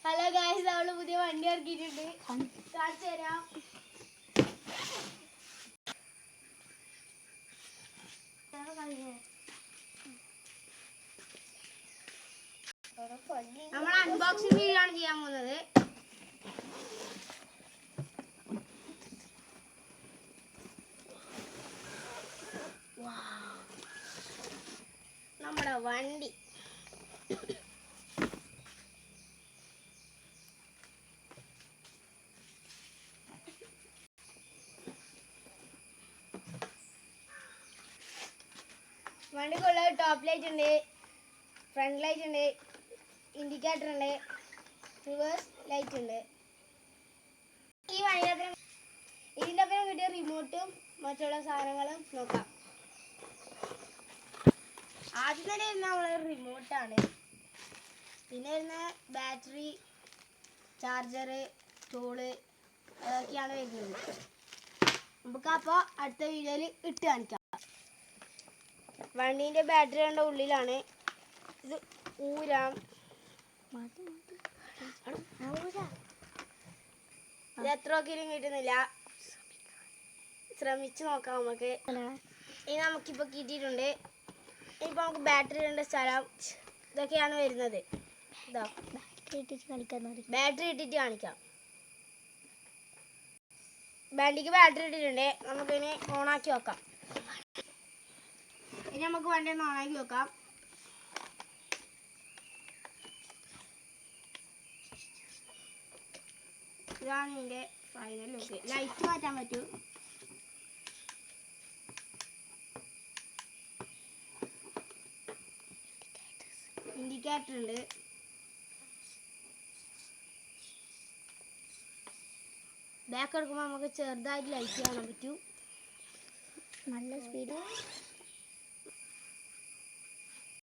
Hello guys, നമ്മള് പുതിയ വണ്ടി ഇറക്കിയിട്ടുണ്ട്. കാണിച്ചു തരാം. നമ്മൾ അൺബോക്സിംഗ് വീഡിയോ ആണ് ചെയ്യാൻ പോകുന്നത്. നമ്മുടെ വണ്ടി വണ്ടിക്കുള്ള ടോപ്പ് ലൈറ്റ് ഉണ്ട്, ഫ്രണ്ട് ലൈറ്റ് ഉണ്ട്, ഇൻഡിക്കേറ്റർ ഉണ്ട്, റിവേഴ്സ് ലൈറ്റ് ഉണ്ട്. ഈ വണ്ടിയുടെ ഇതിൻ്റെ ഒപ്പം കിട്ടിയ റിമോട്ടും മറ്റുള്ള സാധനങ്ങളും നോക്കാം. ആദ്യം തന്നെ വരുന്ന നമ്മളെ റിമോട്ടാണ്. പിന്നെ വരുന്ന ബാറ്ററി, ചാർജർ, ടൂള് അതൊക്കെയാണ് വരുന്നത്. നമുക്ക് അപ്പോൾ അടുത്ത വീഡിയോയിൽ ഇട്ട് കാണിക്കാം. വണ്ടീൻ്റെ ബാറ്ററി കണ്ട ഉള്ളിലാണ്. ഇത് ഊരാം. ഇത് എത്രയൊക്കെയും കിട്ടുന്നില്ല, ശ്രമിച്ചു നോക്കാം നമുക്ക്. ഇനി നമുക്കിപ്പോൾ കിട്ടിയിട്ടുണ്ട്. ഇനിയിപ്പോൾ നമുക്ക് ബാറ്ററി ഇടേണ്ട സ്ഥലം ഇതൊക്കെയാണ് വരുന്നത്. ഇതാ ബാറ്ററി ഇട്ടിട്ട് കാണിക്കാം. വണ്ടിക്ക് ബാറ്ററി ഇട്ടിട്ടുണ്ട്. നമുക്കിനി ഓണാക്കി വെക്കാം. ഇനി നമുക്ക് വണ്ടി ഒന്ന് ഓണാക്കി വെക്കാം. ഇതാണ് ഇതിൻ്റെ ഫൈനൽ ലുക്ക്. ലൈറ്റ് മാറ്റാൻ പറ്റൂ. ഇൻഡിക്കേറ്റർ ഉണ്ട്. ബാക്ക് എടുക്കുമ്പോൾ നമുക്ക് ചെറുതായിട്ട് ലൈറ്റ് കാണാൻ പറ്റൂ. നല്ല സ്പീഡ്.